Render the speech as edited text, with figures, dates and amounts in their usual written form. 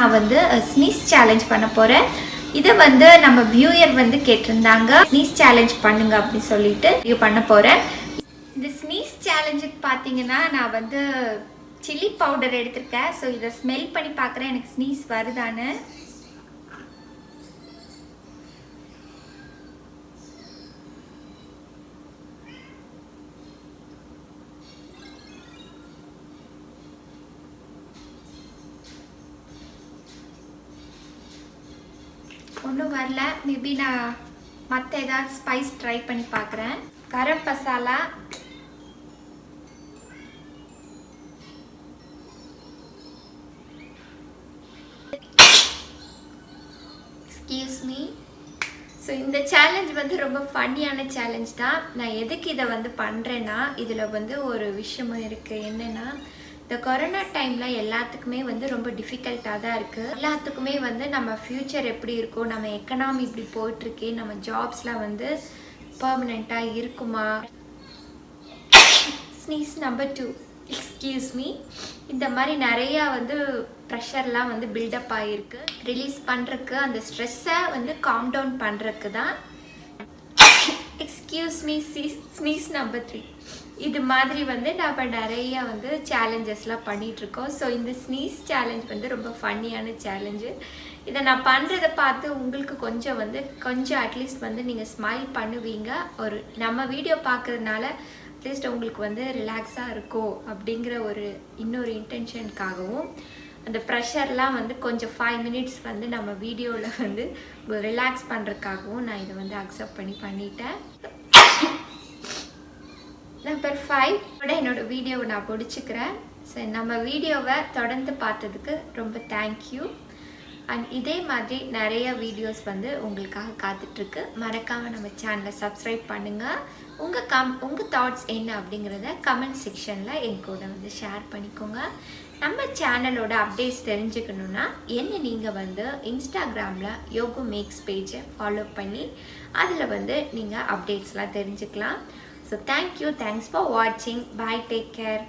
நான் வந்து sneeze challenge பண்ண போகிறேன். இதை வந்து நம்ம வியூயர் வந்து கேட்டிருந்தாங்க, ஸ்னீஸ் சேலஞ்ச் பண்ணுங்க அப்படின்னு சொல்லிட்டு இது பண்ண போகிறேன். இந்த ஸ்னீஸ் சேலஞ்சுக்கு பார்த்தீங்கன்னா நான் வந்து சில்லி பவுடர் எடுத்திருக்கேன். ஸோ இதை ஸ்மெல் பண்ணி பார்க்குறேன் எனக்கு ஸ்னீஸ் வருதான்னு. ஒன்றும் வரல. மேபி நான் மற்ற ஏதாவது ஸ்பைஸ் ட்ரை பண்ணி பார்க்குறேன். Garam masala, excuse me. So இந்த சேலஞ்ச் வந்து ரொம்ப ஃபன்னியான சேலஞ்ச் தான். நான் எதுக்கு இதை வந்து பண்ணுறேன்னா, இதில் வந்து ஒரு விஷயமும் இருக்குது. என்னென்னா, இந்த கொரோனா டைமில் எல்லாத்துக்குமே வந்து ரொம்ப டிஃபிகல்ட்டாக தான் இருக்குது. எல்லாத்துக்குமே வந்து நம்ம ஃப்யூச்சர் எப்படி இருக்கும், நம்ம எக்கனாமி இப்படி போயிட்டுருக்கே, நம்ம ஜாப்ஸ்லாம் வந்து பர்மனெண்ட்டாக இருக்குமா. Sneeze number 2, excuse me. இந்த மாதிரி நிறையா வந்து ப்ரெஷர்லாம் வந்து பில்டப் ஆகிருக்கு. ரிலீஸ் பண்ணுறக்கு, அந்த ஸ்ட்ரெஸ்ஸை வந்து காம் டவுன் பண்ணுறக்கு தான். Excuse me, sneeze number 3. இது மாதிரி வந்து நம்ம நிறையா வந்து சேலஞ்சஸ்லாம் பண்ணிகிட்ருக்கோம். ஸோ இந்த ஸ்னீஸ் சேலஞ்ச் வந்து ரொம்ப ஃபன்னியான சேலஞ்சு. இதை நான் பண்ணுறதை பார்த்து உங்களுக்கு கொஞ்சம் அட்லீஸ்ட் வந்து நீங்கள் ஸ்மைல் பண்ணுவீங்க. ஒரு நம்ம வீடியோ பார்க்குறதுனால அட்லீஸ்ட் உங்களுக்கு வந்து ரிலாக்ஸாக இருக்கும் அப்படிங்கிற இன்னொரு இன்டென்ஷனுக்காகவும், அந்த ப்ரெஷர்லாம் வந்து கொஞ்சம் 5 மினிட்ஸ் வந்து நம்ம வீடியோவில் வந்து ரிலாக்ஸ் பண்ணுறதுக்காகவும் நான் இதை வந்து அக்செப்ட் பண்ணிட்டேன். நம்பர் 5 என்னோட வீடியோவை நான் முடிச்சுக்கிறேன். ஸோ நம்ம வீடியோவை தொடர்ந்து பார்த்ததுக்கு ரொம்ப தேங்க்யூ. அண்ட் இதே மாதிரி நிறைய வீடியோஸ் வந்து உங்களுக்காக காத்துட்ருக்கு. மறக்காமல் நம்ம சேனலை சப்ஸ்கிரைப் பண்ணுங்கள். உங்கள் தாட்ஸ் என்ன அப்படிங்கிறத கமெண்ட் செக்ஷனில் என் கூட வந்து ஷேர் பண்ணிக்கோங்க. நம்ம சேனலோட அப்டேட்ஸ் தெரிஞ்சுக்கணுன்னா நீங்கள் வந்து இன்ஸ்டாகிராமில் யோகு மேக்ஸ் பேஜை ஃபாலோ பண்ணி அதில் வந்து நீங்கள் அப்டேட்ஸ்லாம் தெரிஞ்சுக்கலாம். So thanks for watching. Bye, take care.